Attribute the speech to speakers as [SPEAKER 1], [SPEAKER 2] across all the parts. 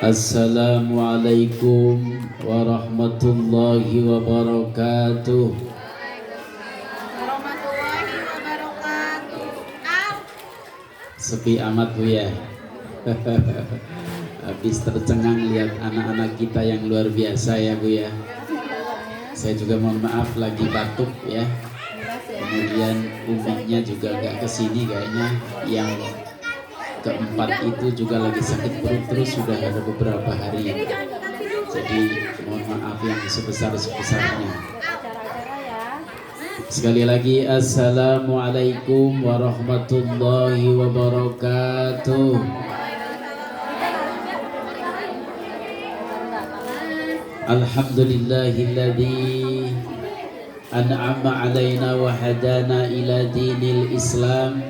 [SPEAKER 1] Assalamualaikum warahmatullahi wabarakatuh. Sepi amat Bu ya. Habis tercengang lihat anak-anak kita yang luar biasa ya Bu ya. Saya juga mohon maaf lagi batuk ya. Kemudian umumnya juga gak kesini kayaknya. Yang keempat itu juga lagi sakit perut terus sudah ada beberapa hari. Jadi mohon maaf yang sebesar-besarnya. Sekali lagi Assalamualaikum warahmatullahi wabarakatuh. Alhamdulillahilladzi an'ama alaina wa hadana ila dinil Islam.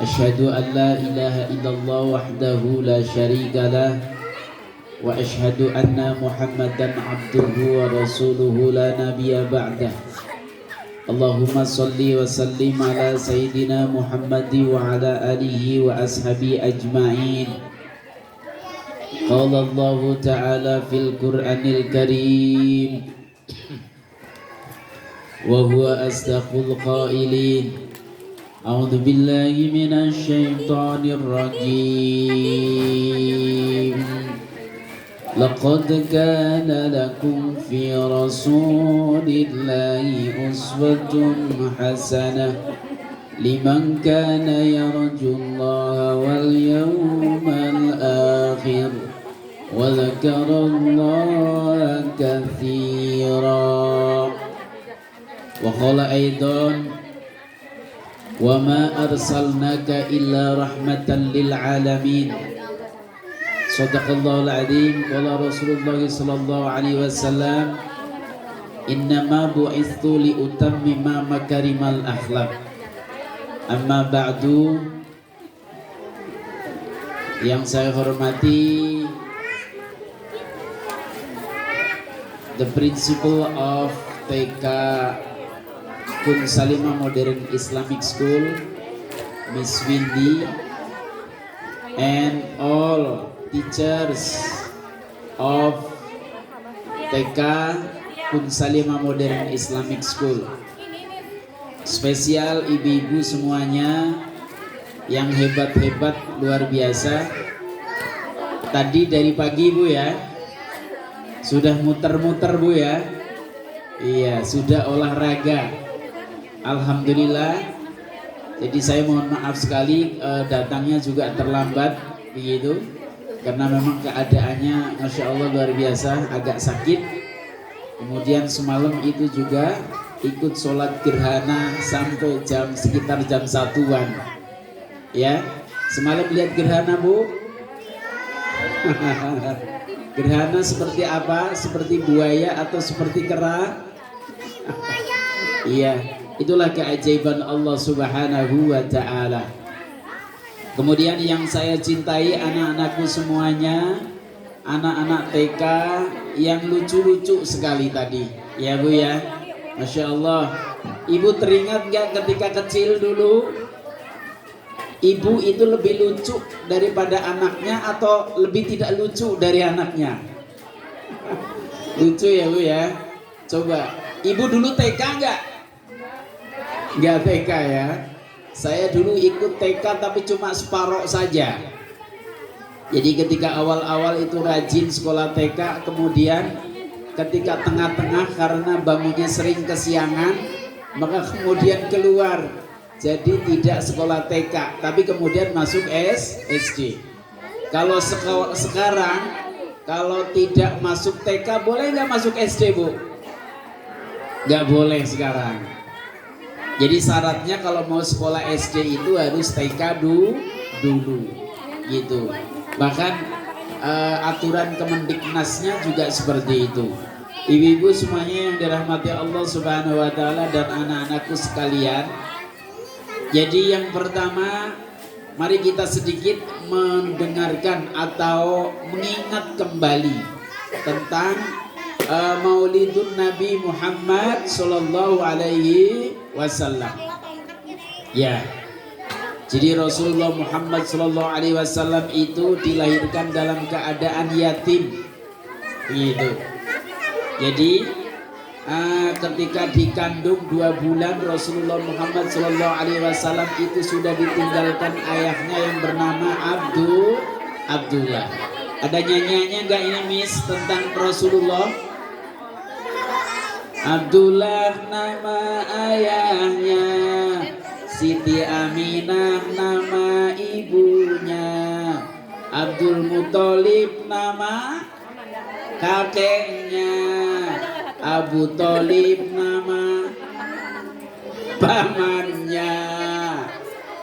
[SPEAKER 1] Asyhadu an la ilaha illallah wahdahu la syarika lah wa asyhadu anna Muhammadan abduhu wa rasuluhu la nabiyya ba'dah. Allahumma salli wa sallim ala sayyidina Muhammadi wa ala alihi wa ashabi ajma'in. Qala Allah ta'ala fil Qur'anil Karim wa huwa asdaqul qailin. A'udzu billahi minasy syaithanir rajim. Laqad kana lakum fi rasulillahi uswatun hasanah liman kana yarjullaha wal yawmal akhir wa dzakarallaha katsira. Wa qala aidan wa ma arsalnaka illa rahmatan lil alamin. Sadaqallahul adzim. Qala Rasulullah sallallahu alaihi wasallam, innama bu'itsu li utammima makarimal akhlaq. Amma ba'du. Yang saya hormati the principal of TK Kun Salimah Modern Islamic School, Miss Windy, and all teachers of TK Kun Salimah Modern Islamic School. Spesial ibu-ibu semuanya yang hebat-hebat luar biasa. Tadi dari pagi Bu ya, sudah muter-muter Bu ya. Iya, sudah olahraga. Alhamdulillah. Jadi saya mohon maaf sekali datangnya juga terlambat begitu. Karena memang keadaannya Masya Allah luar biasa, agak sakit. Kemudian semalam itu juga ikut sholat gerhana sampai sekitar jam 1-an. Ya, semalam lihat gerhana Bu. Gerhana seperti apa? Seperti buaya atau seperti kera? Iya, itulah keajaiban Allah Subhanahu wa ta'ala. Kemudian yang saya cintai anak-anakku semuanya, anak-anak TK yang lucu-lucu sekali tadi, ya Bu ya, Masya Allah. Ibu teringat gak ketika kecil dulu, ibu itu lebih lucu daripada anaknya atau lebih tidak lucu dari anaknya? Lucu ya Bu ya. Coba, ibu dulu TK gak? Gak TK ya. Saya dulu ikut TK tapi cuma separoh saja. Jadi ketika awal-awal itu rajin sekolah TK, kemudian ketika tengah-tengah karena bangunnya sering kesiangan, maka kemudian keluar. Jadi tidak sekolah TK, tapi kemudian masuk SD. Kalau sekarang, kalau tidak masuk TK, boleh nggak masuk SD Bu? Nggak boleh sekarang. Jadi syaratnya kalau mau sekolah SD itu harus TK dulu, gitu. Bahkan aturan Kemendiknasnya juga seperti itu. Ibu-ibu semuanya yang dirahmati Allah Subhanahu wa ta'ala dan anak-anakku sekalian. Jadi yang pertama, mari kita sedikit mendengarkan atau mengingat kembali tentang Maulidun Nabi Muhammad sallallahu alaihi wasallam. Ya. Jadi Rasulullah Muhammad sallallahu alaihi wasallam itu dilahirkan dalam keadaan yatim. Gitu. Jadi ketika dikandung 2 bulan Rasulullah Muhammad sallallahu alaihi wasallam itu sudah ditinggalkan ayahnya yang bernama Abdullah. Ada nyanyiannya enggak ini Miss tentang Rasulullah? Abdullah nama ayahnya, Siti Aminah nama ibunya, Abdul Muthalib nama kakeknya, Abu Thalib nama pamannya.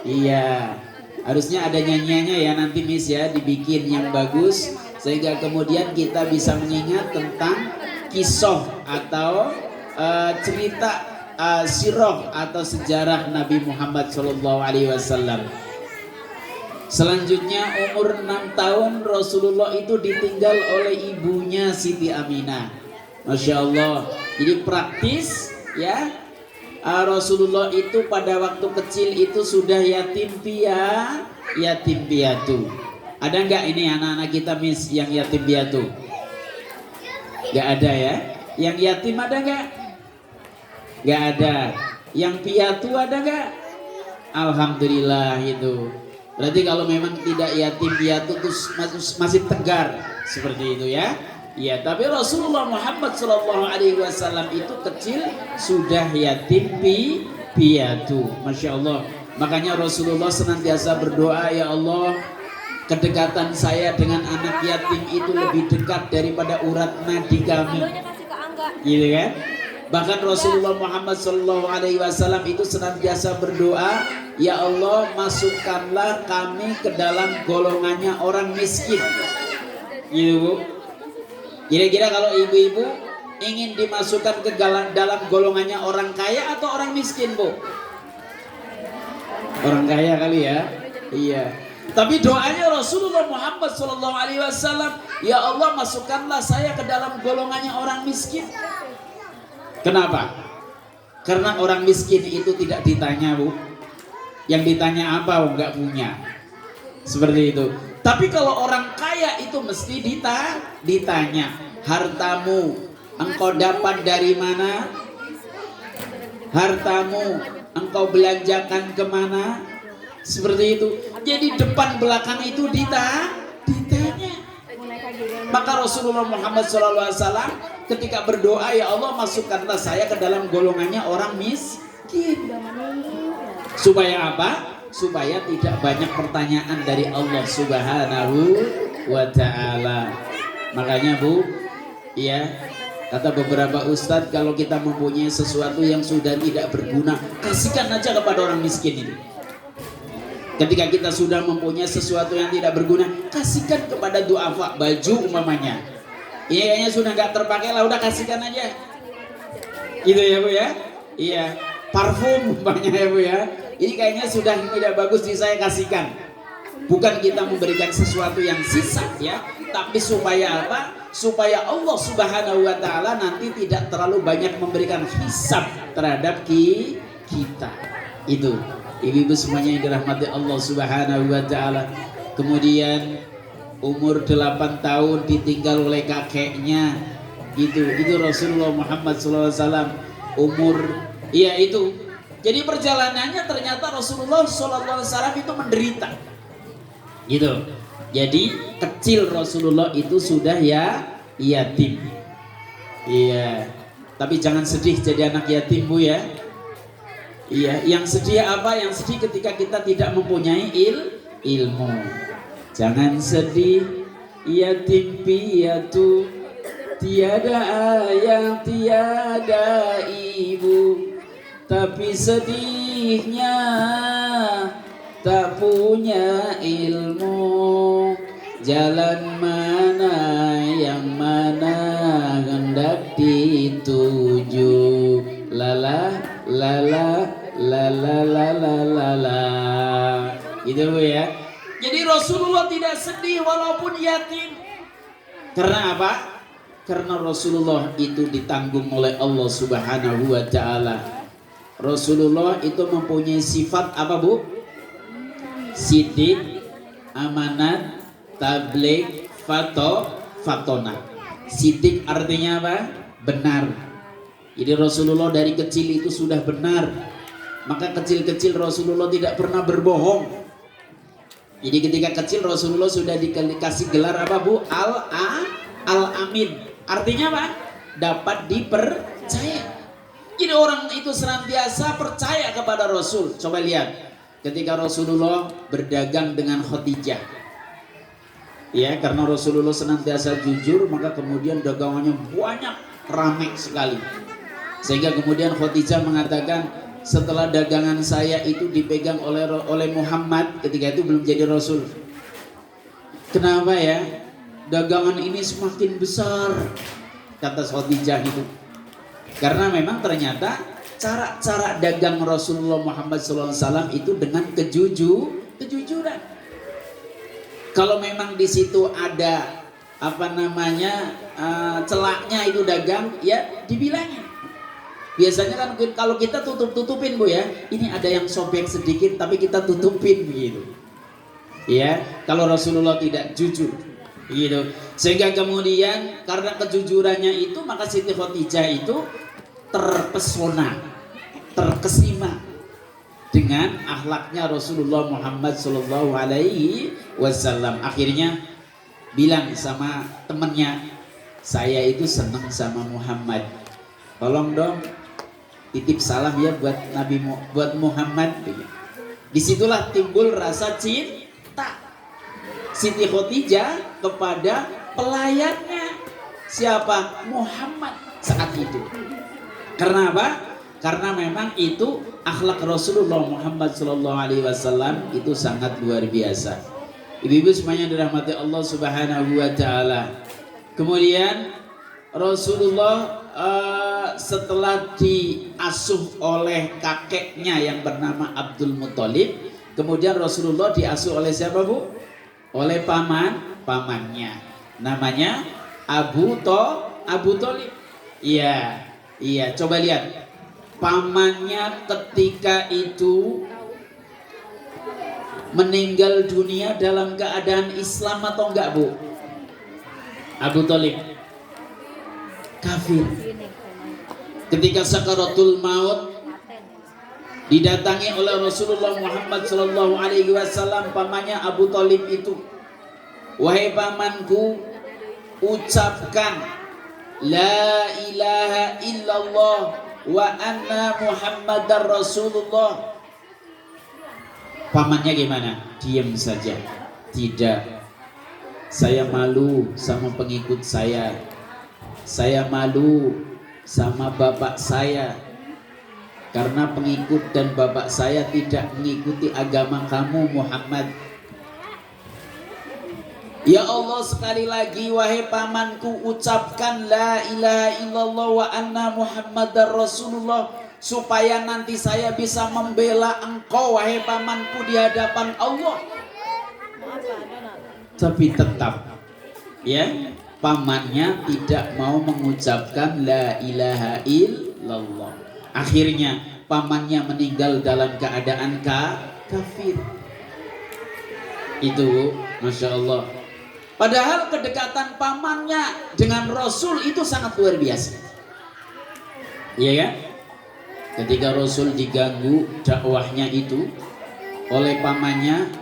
[SPEAKER 1] Iya, harusnya ada nyanyiannya ya nanti Miss ya, dibikin yang bagus sehingga kemudian kita bisa mengingat tentang kisah atau cerita sirah atau sejarah Nabi Muhammad SAW. Selanjutnya umur 6 tahun Rasulullah itu ditinggal oleh ibunya Siti Aminah. Masya Allah. Jadi praktis ya, Rasulullah itu pada waktu kecil itu sudah yatim piatu. Ada nggak ini anak-anak kita Miss yang yatim piatu? Nggak ada ya. Yang yatim ada nggak? Nggak ada. Yang piatu ada nggak? Alhamdulillah itu. Berarti kalau memang tidak yatim piatu itu masih tegar seperti itu ya. Ya, tapi Rasulullah Muhammad SAW itu kecil sudah yatim piatu. Masya Allah. Makanya Rasulullah senantiasa berdoa, ya Allah, kedekatan saya dengan anak yatim itu lebih dekat daripada urat nadi kami. Gitu kan? Bahkan Rasulullah Muhammad SAW itu senantiasa berdoa, ya Allah masukkanlah kami ke dalam golongannya orang miskin. Gitu Bu. Kira-kira kalau ibu-ibu ingin dimasukkan ke dalam golongannya orang kaya atau orang miskin Bu? Orang kaya kali ya. Iya. Tapi doanya Rasulullah Muhammad SAW, ya Allah masukkanlah saya ke dalam golongannya orang miskin. Kenapa? Karena orang miskin itu tidak ditanya Bu. Yang ditanya apa? Enggak punya. Seperti itu. Tapi kalau orang kaya itu mesti ditanya, hartamu engkau dapat dari mana? Hartamu engkau belanjakan kemana? Seperti itu. Jadi depan belakang itu ditanya. Maka Rasulullah Muhammad SAW ketika berdoa, ya Allah masukkanlah saya ke dalam golongannya orang miskin. Supaya apa? Supaya tidak banyak pertanyaan dari Allah Subhanahu wa Ta'ala. Makanya Bu, ya, kata beberapa ustadz, kalau kita mempunyai sesuatu yang sudah tidak berguna, kasihkan aja kepada orang miskin itu. Ketika kita sudah mempunyai sesuatu yang tidak berguna, kasihkan kepada duafa, baju umpamanya. Iya, kayaknya sudah nggak terpakai lah, udah kasihkan aja. Gitu ya Bu ya. Iya, parfum umpamanya ya Bu ya. Ini kayaknya sudah tidak bagus, saya kasihkan. Bukan kita memberikan sesuatu yang sisa ya, tapi supaya apa? Supaya Allah Subhanahu wa Ta'ala nanti tidak terlalu banyak memberikan hisab terhadap kita. Itu ibu-ibu semuanya yang dirahmati Allah Subhanahu wa Ta'ala. Kemudian umur 8 tahun ditinggal oleh kakeknya. Itu Rasulullah Muhammad SAW umur, iya itu. Jadi perjalanannya ternyata Rasulullah SAW itu menderita. Gitu. Jadi kecil Rasulullah itu sudah yatim. Iya. Tapi jangan sedih jadi anak yatim Bu ya. Iya, yang sedih apa? Yang sedih ketika kita tidak mempunyai ilmu. Jangan sedih, yatim piatu, tiada ayah, tiada ibu, tapi sedihnya tak punya ilmu. Jalan mana yang mana hendak dituju, lala lala lala lala lala. Gitu Bu ya. Jadi Rasulullah tidak sedih walaupun yatim. Karena apa? Karena Rasulullah itu ditanggung oleh Allah Subhanahu wa Ta'ala. Rasulullah itu mempunyai sifat apa Bu? Sidik, amanat, tabligh, fatona. Sidik artinya apa? Benar. Jadi Rasulullah dari kecil itu sudah benar. Maka kecil-kecil Rasulullah tidak pernah berbohong. Jadi ketika kecil Rasulullah sudah dikasih gelar apa Bu? Al-Amin. Artinya apa? Dapat dipercaya. Jadi orang itu senantiasa percaya kepada Rasul. Coba lihat, ketika Rasulullah berdagang dengan Khadijah, ya, karena Rasulullah senantiasa jujur, maka kemudian dagangannya banyak, ramai sekali. Sehingga kemudian Khadijah mengatakan, setelah dagangan saya itu dipegang oleh Muhammad, ketika itu belum jadi Rasul. Kenapa ya? Dagangan ini semakin besar, kata Khadijah itu. Karena memang ternyata cara dagang Rasulullah Muhammad SAW itu dengan kejujuran. Kalau memang di situ ada celaknya itu dagang, ya dibilangin. Biasanya kan kalau kita tutupin Bu ya, ini ada yang sobek sedikit tapi kita tutupin gitu. Ya, kalau Rasulullah tidak jujur gitu. Sehingga kemudian karena kejujurannya itu, maka Siti Khadijah itu terpesona, terkesima dengan akhlaknya Rasulullah Muhammad Sallallahu Alaihi Wasallam. Akhirnya bilang sama temennya, saya itu senang sama Muhammad, tolong dong titip salam ya buat Muhammad. Disitulah timbul rasa cinta Siti Khadijah kepada pelayannya, siapa? Muhammad saat itu. Karena apa? Karena memang itu akhlak Rasulullah Muhammad SAW itu sangat luar biasa. Ibu-ibu semuanya dirahmati Allah Subhanahu wa Ta'ala. Kemudian Rasulullah setelah diasuh oleh kakeknya yang bernama Abdul Muthalib, kemudian Rasulullah diasuh oleh siapa Bu? Oleh pamannya, namanya Abu Thalib. Iya, coba lihat, pamannya ketika itu meninggal dunia dalam keadaan Islam atau enggak Bu? Abu Thalib kafir. Ketika sakaratul maut didatangi oleh Rasulullah Muhammad SAW, pamannya Abu Thalib itu, wahai pamanku, ucapkan La ilaha illallah wa anna Muhammadar Rasulullah. Pamannya gimana? Diam saja. Tidak. Saya malu sama pengikut saya. Saya malu sama bapak saya. Karena pengikut dan bapak saya tidak mengikuti agama kamu Muhammad. Ya Allah, sekali lagi wahai pamanku, ucapkan la ilaha illallah wa anna Muhammadar Rasulullah, supaya nanti saya bisa membela engkau wahai pamanku di hadapan Allah. Tapi tetap ya, pamannya tidak mau mengucapkan la ilaha illallah. Akhirnya pamannya meninggal dalam keadaan kafir. Itu Masya Allah. Padahal kedekatan pamannya dengan Rasul itu sangat luar biasa. Iya kan? Ketika Rasul diganggu dakwahnya itu oleh pamannya,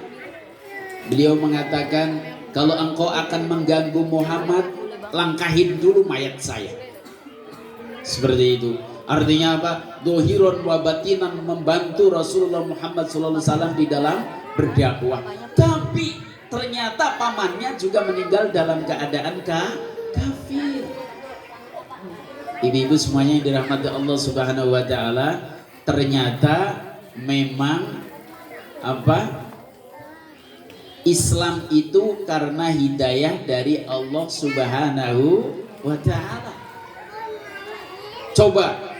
[SPEAKER 1] beliau mengatakan, kalau engkau akan mengganggu Muhammad, langkahin dulu mayat saya. Seperti itu. Artinya apa? Dohiron wa batinan, membantu Rasulullah Muhammad SAW di dalam berdakwah. Tapi ternyata pamannya juga meninggal dalam keadaan kafir. Ibu-ibu semuanya yang dirahmati Allah Subhanahu wa Ta'ala, ternyata memang Islam itu karena hidayah dari Allah Subhanahu wa Ta'ala. Coba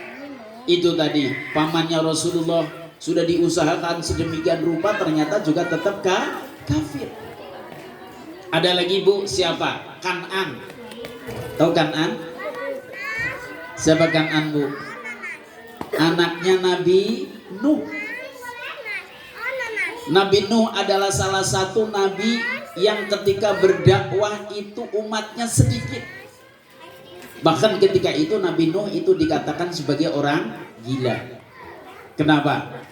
[SPEAKER 1] itu tadi, pamannya Rasulullah sudah diusahakan sedemikian rupa, ternyata juga tetap kafir. Ada lagi Bu, siapa? Kan'an. Tahu Kan'an? Siapa Kan'an Bu? anaknya Nabi Nuh. Nabi Nuh adalah salah satu nabi yang ketika berdakwah itu umatnya sedikit. Bahkan ketika itu Nabi Nuh itu dikatakan sebagai orang gila. Kenapa?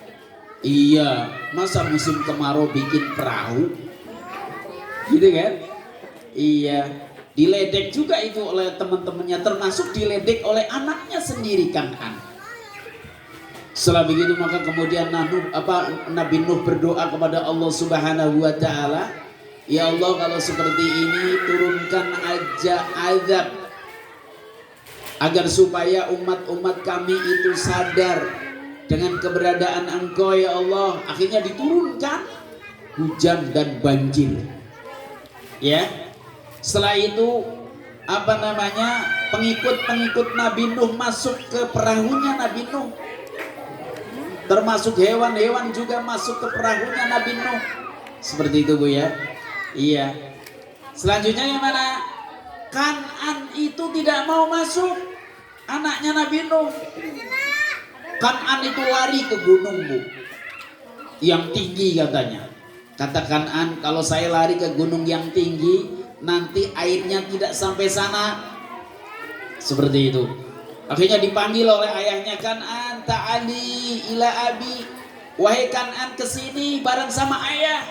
[SPEAKER 1] Iya, masa musim kemarau bikin perahu? Gitu kan? Iya, diledek juga itu oleh teman-temannya, termasuk diledek oleh anaknya sendiri Kan'an. Setelah begitu maka kemudian Nabi Nuh berdoa kepada Allah Subhanahu wa taala, ya Allah, kalau seperti ini turunkan aja azab agar supaya umat-umat kami itu sadar dengan keberadaan Engkau ya Allah. Akhirnya diturunkan hujan dan banjir. Ya. Setelah itu pengikut-pengikut Nabi Nuh masuk ke perahunya Nabi Nuh. Termasuk hewan-hewan juga masuk ke perahunya Nabi Nuh. Seperti itu Bu ya. Iya. Selanjutnya yang mana? Kan'an itu tidak mau masuk. Anaknya Nabi Nuh. Kan'an itu lari ke gunung Bu, yang tinggi katanya. Kata Kan'an, kalau saya lari ke gunung yang tinggi, nanti airnya tidak sampai sana. Seperti itu. Akhirnya dipanggil oleh ayahnya, Kan'an, ta'ali ila abi. Wahai Kan'an, kesini bareng sama ayah.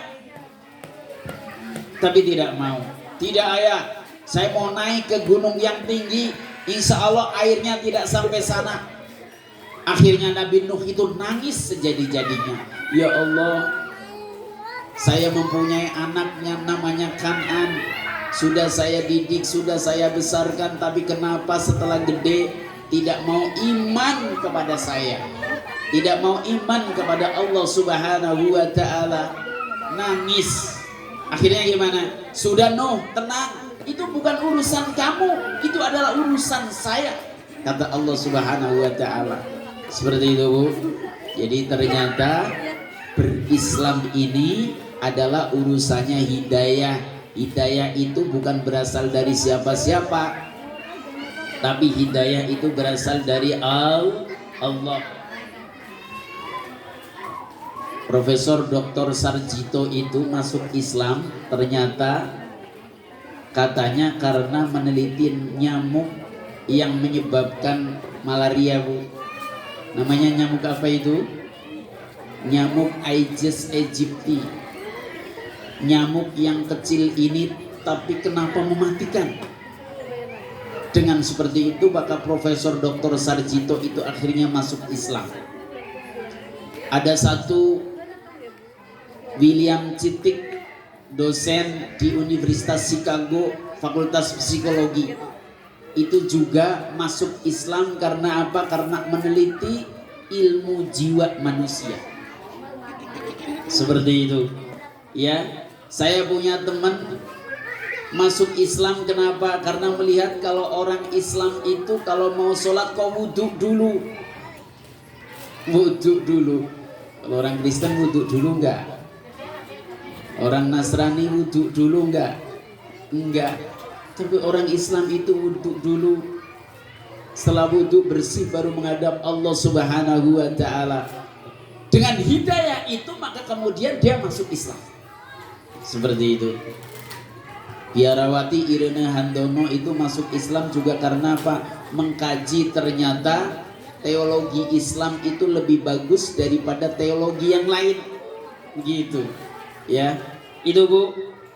[SPEAKER 1] Tapi tidak mau. Tidak ayah, saya mau naik ke gunung yang tinggi, insya Allah airnya tidak sampai sana. Akhirnya Nabi Nuh itu nangis sejadi-jadinya. Ya Allah, saya mempunyai anaknya namanya Kan'an. Sudah saya didik, sudah saya besarkan, tapi kenapa setelah gede tidak mau iman kepada saya, tidak mau iman kepada Allah Subhanahu wa taala. Nangis. Akhirnya gimana? Sudah Nuh, tenang, itu bukan urusan kamu, itu adalah urusan saya, kata Allah Subhanahu wa taala. Seperti itu Bu. Jadi ternyata berislam ini adalah urusannya hidayah. Hidayah itu bukan berasal dari siapa-siapa, tapi hidayah itu berasal dari Allah. Profesor Dr. Sarjito itu masuk Islam ternyata katanya karena meneliti nyamuk yang menyebabkan malaria Bu. Namanya nyamuk apa itu? Nyamuk Aedes aegypti. Nyamuk yang kecil ini tapi kenapa mematikan? Dengan seperti itu maka Profesor Dr. Sarjito itu akhirnya masuk Islam. Ada satu William Chittick, dosen di Universitas Chicago, Fakultas Psikologi, itu juga masuk Islam karena apa? Karena meneliti ilmu jiwa manusia. Seperti itu. Ya, saya punya teman masuk Islam kenapa? Karena melihat kalau orang Islam itu kalau mau sholat kau wudhu dulu. Wudhu dulu. Kalau orang Kristen wudhu dulu enggak? Orang Nasrani wudhu dulu enggak? Enggak. Tapi orang Islam itu wudhu dulu. Setelah wudhu bersih baru menghadap Allah Subhanahu wa taala. Dengan hidayah itu maka kemudian dia masuk Islam. Seperti itu. Biarawati Irene Handono itu masuk Islam juga karena apa? Mengkaji ternyata teologi Islam itu lebih bagus daripada teologi yang lain. Begitu. Ya. Itu Bu.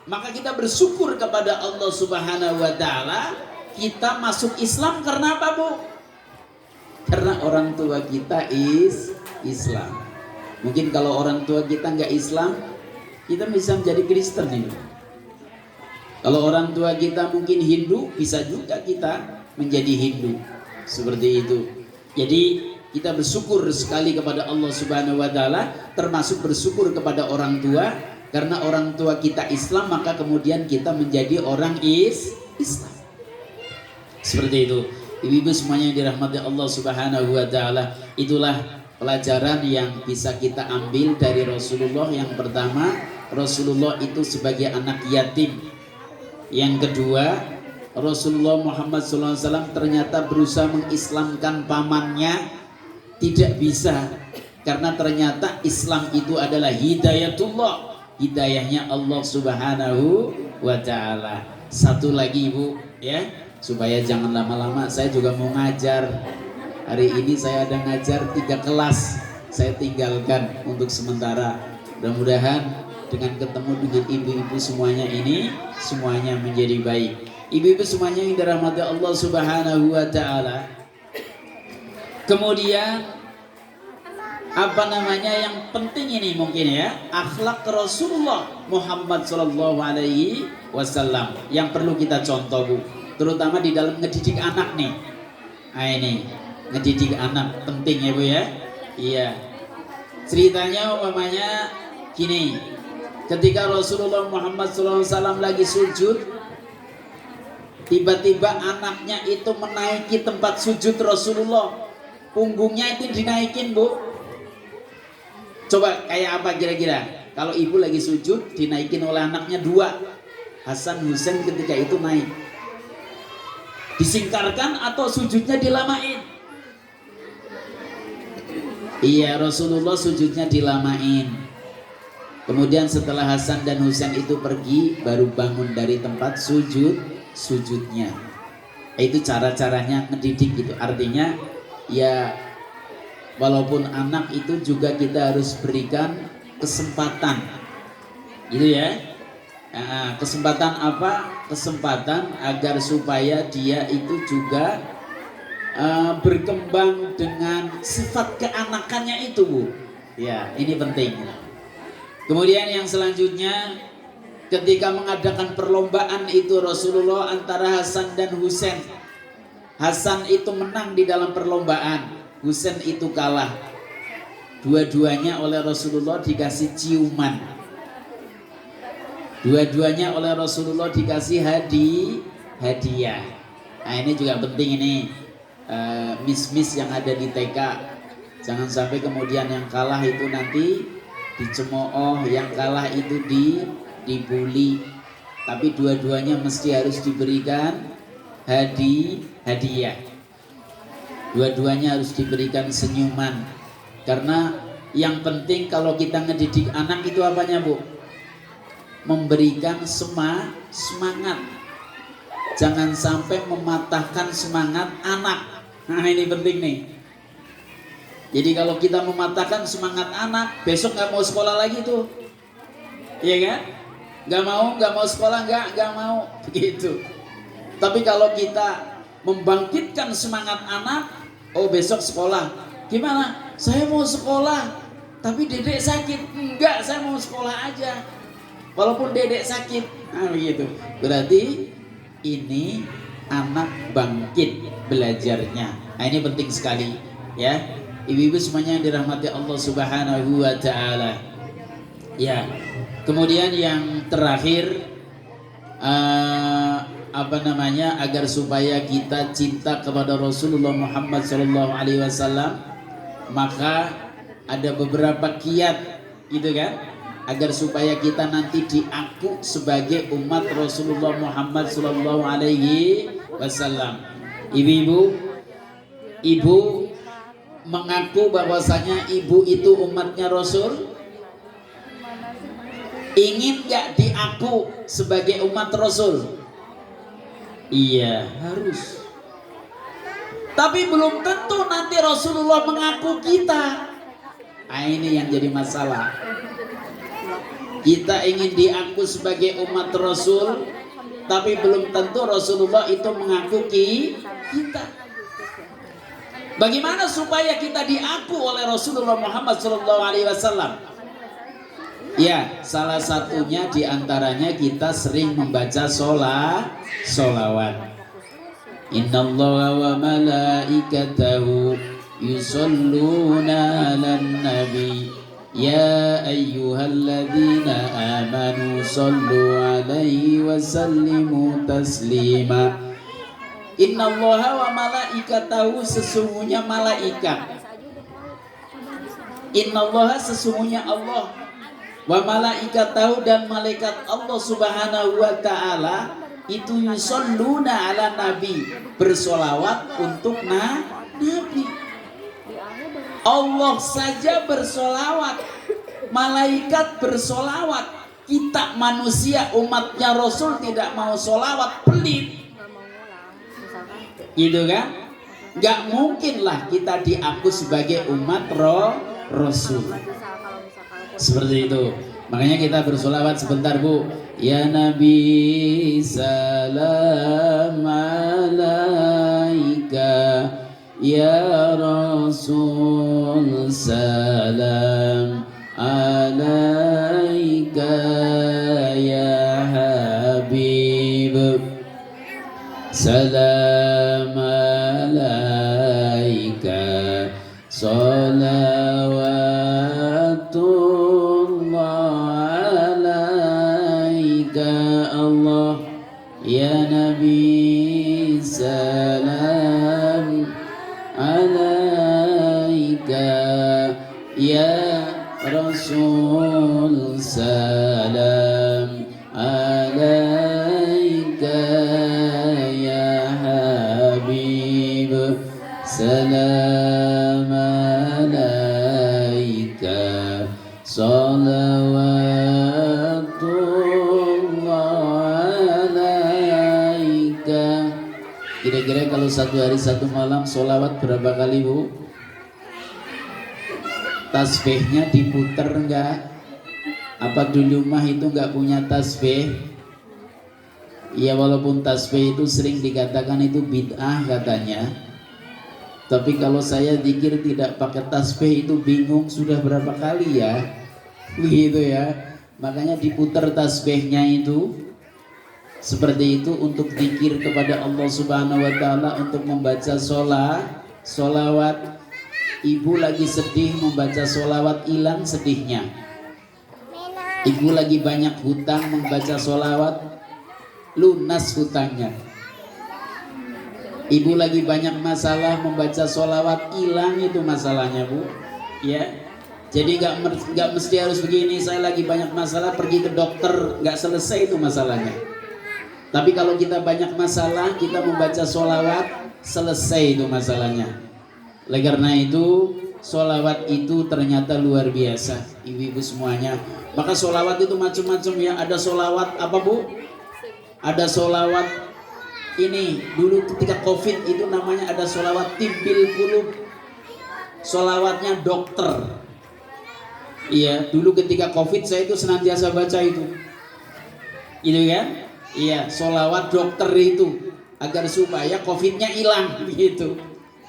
[SPEAKER 1] Maka kita bersyukur kepada Allah Subhanahu wa taala, kita masuk Islam karena apa Bu? Karena orang tua kita Islam. Mungkin kalau orang tua kita nggak Islam, kita bisa menjadi Kristen ini. Kalau orang tua kita mungkin Hindu, bisa juga kita menjadi Hindu. Seperti itu. Jadi kita bersyukur sekali kepada Allah Subhanahu wa taala, termasuk bersyukur kepada orang tua, karena orang tua kita Islam maka kemudian kita menjadi orang Islam. Seperti itu. Ibu-ibu semuanya yang dirahmati Allah Subhanahu wa taala, itulah pelajaran yang bisa kita ambil dari Rasulullah. Yang pertama, Rasulullah itu sebagai anak yatim. Yang kedua, Rasulullah Muhammad SAW ternyata berusaha mengislamkan pamannya Tidak bisa, karena ternyata Islam itu adalah hidayatullah, hidayahnya Allah Subhanahu wa Ta'ala. Satu lagi Ibu ya, supaya jangan lama-lama, saya juga mau ngajar. Hari ini saya ada ngajar 3 kelas, saya tinggalkan untuk sementara. Mudah-mudahan dengan ketemu dengan ibu-ibu semuanya ini, semuanya menjadi baik. Ibu-ibu semuanya yang dirahmati Allah Subhanahu wa Ta'ala. Kemudian apa namanya yang penting ini mungkin ya, akhlak Rasulullah Muhammad Shallallahu Alaihi Wasallam yang perlu kita contoh Bu, terutama di dalam ngedidik anak nih. Nah ini ngedidik anak penting ya Bu ya. Iya. Ceritanya umpamanya gini, ketika Rasulullah Muhammad SAW lagi sujud, tiba-tiba anaknya itu menaiki tempat sujud Rasulullah, punggungnya itu dinaikin Bu. Coba kayak apa kira-kira kalau ibu lagi sujud dinaikin oleh anaknya 2, Hasan Husain ketika itu naik, disingkarkan atau sujudnya dilamain? Iya, Rasulullah sujudnya dilamain. Kemudian setelah Hasan dan Husain itu pergi, baru bangun dari tempat sujudnya. Itu cara-caranya ngedidik gitu. Artinya ya, walaupun anak itu juga kita harus berikan kesempatan, gitu ya. Nah, kesempatan apa? Kesempatan agar supaya dia itu juga berkembang dengan sifat keanakannya itu Bu. Ya, ini penting. Kemudian yang selanjutnya, ketika mengadakan perlombaan itu Rasulullah antara Hasan dan Husain. Hasan itu menang di dalam perlombaan, Husain itu kalah. Dua-duanya oleh Rasulullah dikasih ciuman. Dua-duanya oleh Rasulullah dikasih hadiah. Nah ini juga penting ini, miss-miss yang ada di TK. Jangan sampai kemudian yang kalah itu nanti dicemooh, yang kalah itu dibully. Tapi dua-duanya mesti harus diberikan hadiah. Dua-duanya harus diberikan senyuman. Karena yang penting kalau kita ngedidik anak itu apanya Bu? Memberikan semangat. Jangan sampai mematahkan semangat anak. Nah ini penting nih. Jadi kalau kita mematahkan semangat anak, besok gak mau sekolah lagi tuh. Iya kan? Gak mau sekolah, gak mau. Begitu. Tapi kalau kita membangkitkan semangat anak, oh besok sekolah. Gimana? Saya mau sekolah, tapi dedek sakit. Enggak, saya mau sekolah aja. Walaupun dedek sakit. Nah begitu. Berarti ini anak bangkit belajarnya. Nah ini penting sekali ya. Ibu-ibu semuanya yang dirahmati Allah Subhanahu wa Ta'ala. Ya. Kemudian yang terakhir, agar supaya kita cinta kepada Rasulullah Muhammad SAW, maka ada beberapa kiat gitu kan, agar supaya kita nanti diaku sebagai umat Rasulullah Muhammad SAW. Ibu mengaku bahwasanya ibu itu umatnya Rasul. Ingin gak diaku sebagai umat Rasul? Iya, harus. Tapi belum tentu nanti Rasulullah mengaku kita. Nah, ini yang jadi masalah. Kita ingin diaku sebagai umat Rasul, tapi belum tentu Rasulullah itu mengaku kita. Bagaimana supaya kita diaku oleh Rasulullah Muhammad SAW? Ya, salah satunya diantaranya kita sering membaca sholawat. Innallaha wa malaikatahu yusholluna 'alan nabi ya ayyuhalladzina amanu shollu 'alaihi wa sallimu taslima. Innallaha wa malaikatahu, sesungguhnya malaikat. Innallaha, sesungguhnya Allah, wa malaikatahu, dan malaikat Allah Subhanahu wa Ta'ala itu yusholluna ala nabi, bersolawat untuk nabi. Allah saja bersolawat, malaikat bersolawat, kita manusia umatnya Rasul tidak mau solawat, pelit, gitu kan? Gak mungkin lah kita diaku sebagai umat Rasul. Seperti itu. Makanya kita bersolawat sebentar Bu. Ya Nabi salam alaika, ya Rasul salam alaika, ya Habib salam alaika, salawatullah alaika Allah, ya Nabi salam alaika, ya Rasul salam alaika, ya Habib salam alaika, salawatullah alaika. Kira-kira kalau satu hari satu malam sholawat berapa kali Bu? Tasbihnya diputer enggak? Apa dulu mah itu enggak punya tasbih? Ya walaupun tasbih itu sering dikatakan itu bid'ah katanya, tapi kalau saya zikir tidak pakai tasbih itu bingung sudah berapa kali ya, begitu ya. Makanya diputar tasbihnya itu seperti itu untuk zikir kepada Allah Subhanahu wa taala, untuk membaca sholawat. Ibu lagi sedih membaca sholawat, hilang sedihnya. Ibu lagi banyak hutang membaca sholawat, lunas hutangnya. Ibu lagi banyak masalah membaca sholawat, hilang itu masalahnya Bu. Ya, jadi nggak mesti harus begini. Saya lagi banyak masalah pergi ke dokter, nggak selesai itu masalahnya. Tapi kalau kita banyak masalah, kita membaca sholawat, selesai itu masalahnya. Oleh karena itu, sholawat itu ternyata luar biasa, ibu-ibu semuanya. Maka sholawat itu macam-macam ya. Ada sholawat apa Bu? Ada sholawat ini dulu ketika COVID itu namanya ada sholawat tibbil qulub, sholawatnya dokter. Iya, dulu ketika COVID saya itu senantiasa baca itu kan? Iya, sholawat dokter itu agar supaya COVID-nya hilang begitu.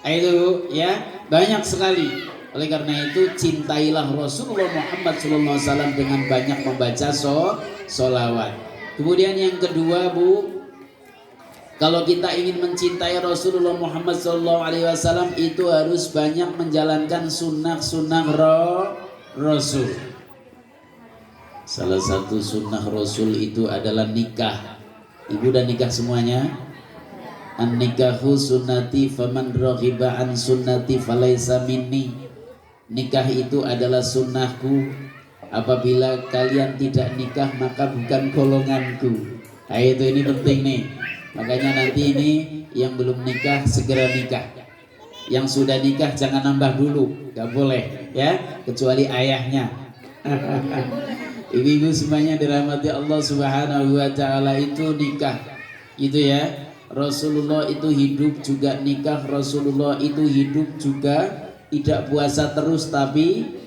[SPEAKER 1] Itu ya banyak sekali. Oleh karena itu cintailah Rasulullah Muhammad SAW dengan banyak membaca sholawat. Kemudian yang kedua Bu, kalau kita ingin mencintai Rasulullah Muhammad SAW itu harus banyak menjalankan sunnah-sunnah Rasul. Salah satu sunnah Rasul itu adalah nikah. Ibu udah nikah semuanya? An-nikahu sunnati faman raghiba an sunnati falaysa minni. Nikah itu adalah sunnahku. Apabila kalian tidak nikah maka bukan golonganku. Nah, ini penting nih. Makanya nanti ini yang belum nikah segera nikah. Yang sudah nikah jangan nambah dulu, gak boleh ya, kecuali ayahnya. Ibu-ibu semuanya dirahmati Allah Subhanahu wa taala, itu nikah. Itu ya. Rasulullah itu hidup juga nikah, Rasulullah itu hidup juga tidak puasa terus tapi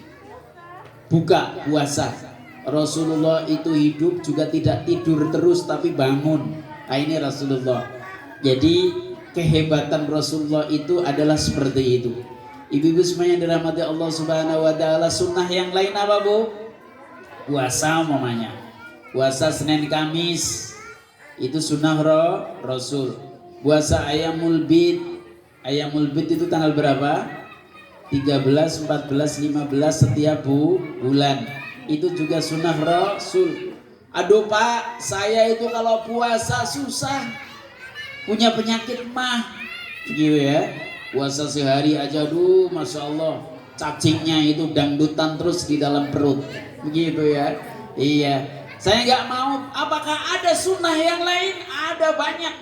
[SPEAKER 1] buka puasa. Rasulullah itu hidup juga tidak tidur terus tapi bangun. Nah, ini Rasulullah. Jadi kehebatan Rasulullah itu adalah seperti itu. Ibu-ibu semuanya yang dirahmati Allah Subhanahu wa taala, sunnah yang lain apa Bu? Puasa umpamanya. Puasa Senin Kamis itu sunnah Rasul. Puasa Ayyamul Bid. Ayyamul Bid itu tanggal berapa? 13, 14, 15 setiap bulan. Itu juga sunnah Rasul. Aduh Pak, saya itu kalau puasa susah, punya penyakit mah, gitu ya. Puasa sehari aja, aduh Masya Allah, cacingnya itu dangdutan terus di dalam perut, begitu ya. Iya. Saya nggak mau. Apakah ada sunnah yang lain? Ada banyak.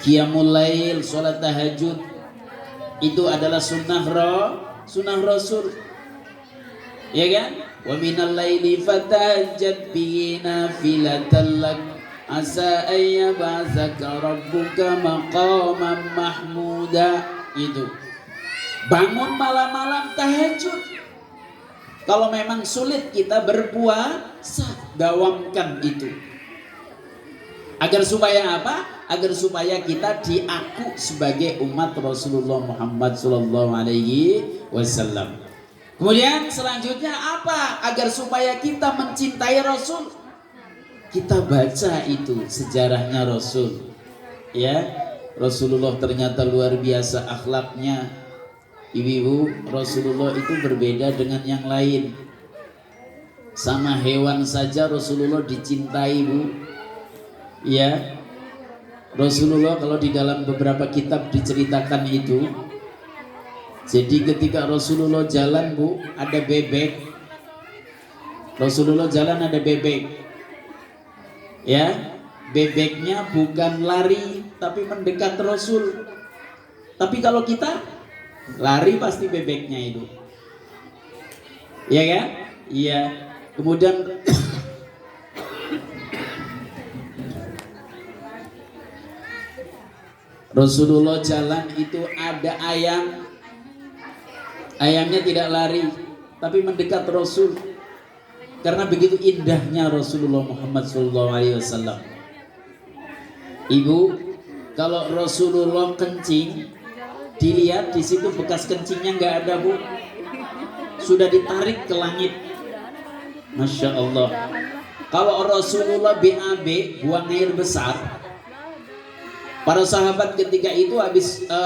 [SPEAKER 1] Qiyamul lail, sholat tahajud. Itu adalah sunnah Rasul. Ya kan? Wa minal laili fatahajjad bihi nafilatan lak asa ayyab'atsaka rabbuka maqaman mahmuda. Itu. Bangun malam-malam tahajud. Kalau memang sulit kita berpuasa, dawamkan itu. Agar supaya apa? Agar supaya kita diaku sebagai umat Rasulullah Muhammad sallallahu alaihi wasallam. Kemudian selanjutnya apa? Agar supaya kita mencintai Rasul, kita baca itu sejarahnya Rasul. Ya, Rasulullah ternyata luar biasa akhlaknya. Ibu-ibu, Rasulullah itu berbeda dengan yang lain. Sama hewan saja Rasulullah dicintai, Bu. Ya, Rasulullah kalau di dalam beberapa kitab diceritakan itu. Jadi ketika Rasulullah jalan, Bu, ada bebek. Rasulullah jalan ada bebek. Ya, bebeknya bukan lari tapi mendekat Rasul. Tapi kalau kita lari pasti bebeknya itu. Iya kan? Iya. Kemudian Rasulullah jalan itu ada ayam. Ayamnya tidak lari tapi mendekat Rasul. Karena begitu indahnya Rasulullah Muhammad SAW. Ibu, kalau Rasulullah kencing, dilihat di situ bekas kencingnya nggak ada, Bu. Sudah ditarik ke langit. Masya Allah. Kalau Rasulullah BAB, buang air besar, para sahabat ketika itu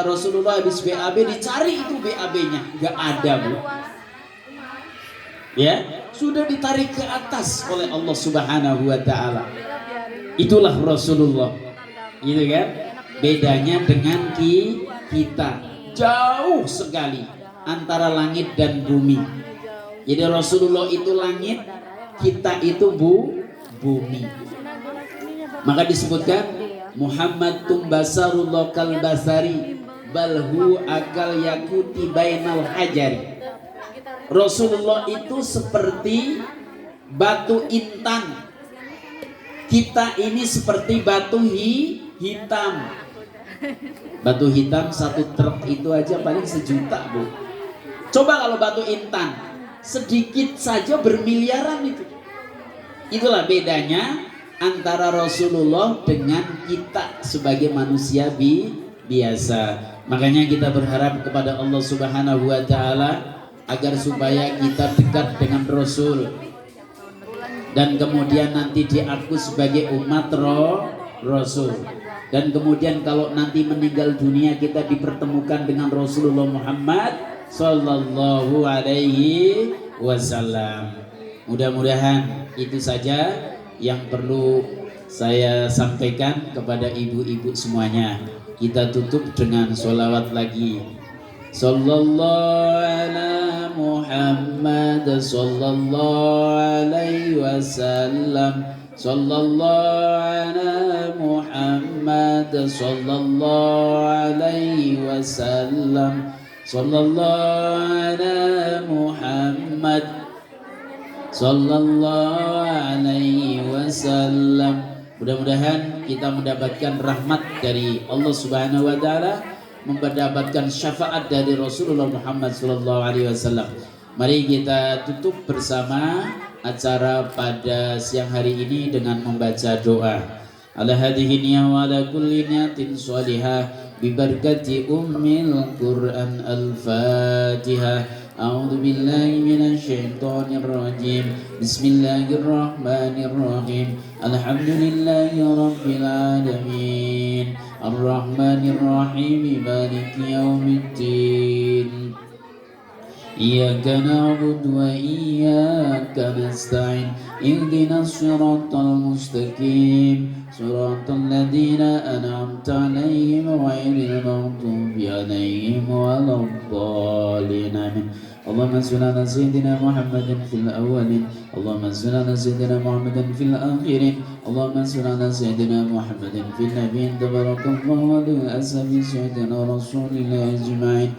[SPEAKER 1] Rasulullah habis BAB, dicari itu BAB-nya, nggak ada, Bu. Ya, sudah ditarik ke atas oleh Allah Subhanahu wa taala. Itulah Rasulullah. Gitu kan? Bedanya dengan kita jauh sekali antara langit dan bumi. Jadi Rasulullah itu langit, kita itu bumi. Maka disebutkan Muhammad basarullah kal basari balhu akal yakuti bainal hajari. Rasulullah itu seperti batu intan. Kita ini seperti batu hitam. Batu hitam satu truk itu aja paling 1 juta, Bu. Coba kalau batu intan sedikit saja bermiliaran itu. Itulah bedanya antara Rasulullah dengan kita sebagai manusia biasa. Makanya kita berharap kepada Allah Subhanahu wa taala agar supaya kita dekat dengan Rasul dan kemudian nanti diaku sebagai umat Rasul, dan kemudian kalau nanti meninggal dunia kita dipertemukan dengan Rasulullah Muhammad sallallahu alaihi wasallam. Mudah-mudahan itu saja yang perlu saya sampaikan kepada ibu-ibu semuanya. Kita tutup dengan sholawat lagi. Sallallahu ala Muhammad sallallahu alaihi wasallam. Sallallahu ala Muhammad sallallahu alaihi wasallam. Sallallahu ala Muhammad sallallahu alaihi wasallam. Mudah-mudahan kita mendapatkan rahmat dari Allah Subhanahu wa taala, mendapatkan syafaat dari Rasulullah Muhammad sallallahu alaihi wasallam. Mari kita tutup bersama acara pada siang hari ini dengan membaca doa. Ala hadhihi niyya wa ala kulli niyatin shalihah bi barakati ummil Qur'an al-Fatihah. A'udzu billahi minasy syaithanir rajim. Bismillahirrahmanirrahim. Alhamdulillahi rabbil alamin. Ar-Rahmanir-Rahim. Maliki yaumiddin. Iyyaka na'budu wa iyyaka nasta'in. Ihdinas siratal mustaqim. Siratal ladzina an'amta 'alaihim ghairil maghdubi 'alaihim waladdallin. Amin. اللهم صل على سيدنا محمد في الأولين اللهم صل على سيدنا محمد في الآخرين اللهم صل على سيدنا محمد في النبيين تبارك الله على أسف سيدنا رسول الله أجمعين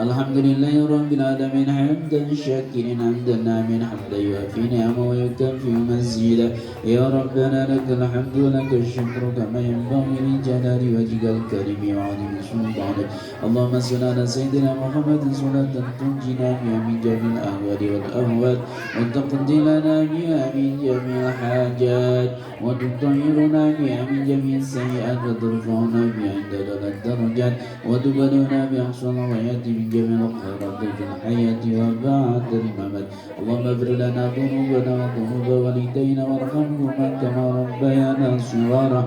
[SPEAKER 1] الحمد لله رب العالمين حمدا شاكرين حمدا نعمين حمدا يوافي نعمه ويكافئ مزيدا يا ربنا لك الحمد ولك الشكر كما ينبغي لجلال وجهك الكريم وعظيم سلطانك اللهم صل على سيدنا محمد صلاة تنجينا بها من جميع الأهوال والأهوال وتقضي لنا بها من جميع الحاجات وتطهرنا بها من جميع السيئات وترفعنا بها عند الدرجات وتبلغنا بأقصى الغايات من جميع الخيرات في الحياة وبعد الممات اللهم اغفر لنا ذنوبنا وذنوب والدينا وارحمهما كما ربيانا صغارا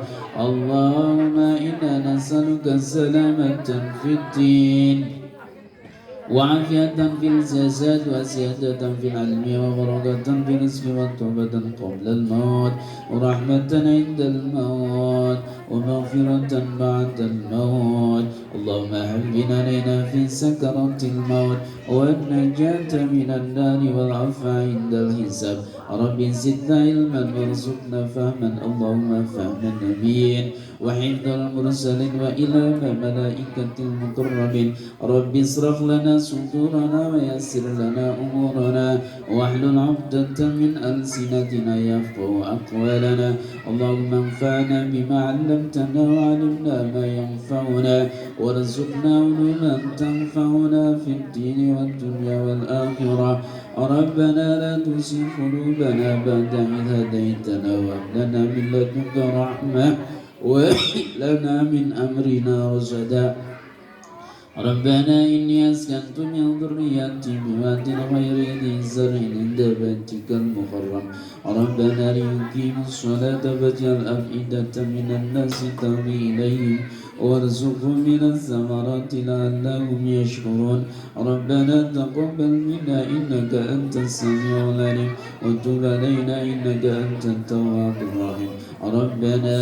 [SPEAKER 1] اللهم إنا نسألك السلامة في الدين وعافية في الجسد وزيادة في العلم وبركة في الرزق وتوبة قبل الموت ورحمة عند الموت ومغفرة بعد الموت اللهم هون علينا في سكرات الموت والنجاة من النار والعفو عند الحساب رب زدنا علما وارزقنا فهما اللهم فهم النبيين وحفظ المرسلين وإلهام ملائكة المقربين رب اصرف لنا صدورنا ويسر لنا أمورنا واحلل عقدة من ألسنتنا يفقه أقوالنا اللهم انفعنا بما علمتنا وعلمنا ما ينفعنا وارزقنا علوما تنفعنا في الدين والدنيا والآخرة ربنا لا تزغ قلوبنا بعد إذ هديتنا وهب لنا من لدنك رحمة وهب لنا من أمرنا رشدا ربنا إني أسكنت من ذريتي بواد غير ذي زرع عند بيتك المحرم ربنا ليقيموا الصلاة فاجعل أفئدة من الناس تهوي إليهم وارزقهم من الثمرات لعلهم يشكرون ربنا تقبل منا إنك أنت السميع العليم وتب علينا إنك أنت التواب الرحيم ربنا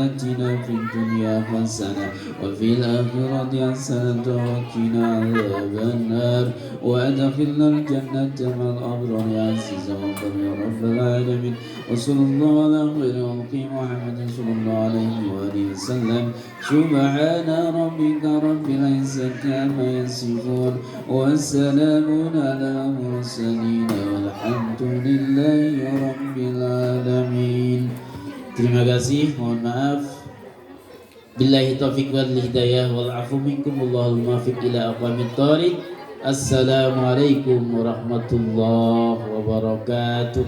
[SPEAKER 1] آتنا في الدنيا حسنة وفي الآخرة حسنة وقنا عذاب النار وأدخلنا الجنة مع الأبرار يا عزيز وغفور يا رب العالمين وصلى الله على خير خلق محمد صلى الله عليه وآله وسلم سبحان ربك رب العزة عما يصفون والسلام على المرسلين والحمد لله رب العالمين. Terima kasih, mohon maaf. Billahi taufiq wal hidayah wal afu minkum wallahul muwaffiq ila aqwamit thoriq. Assalamualaikum warahmatullahi wabarakatuh.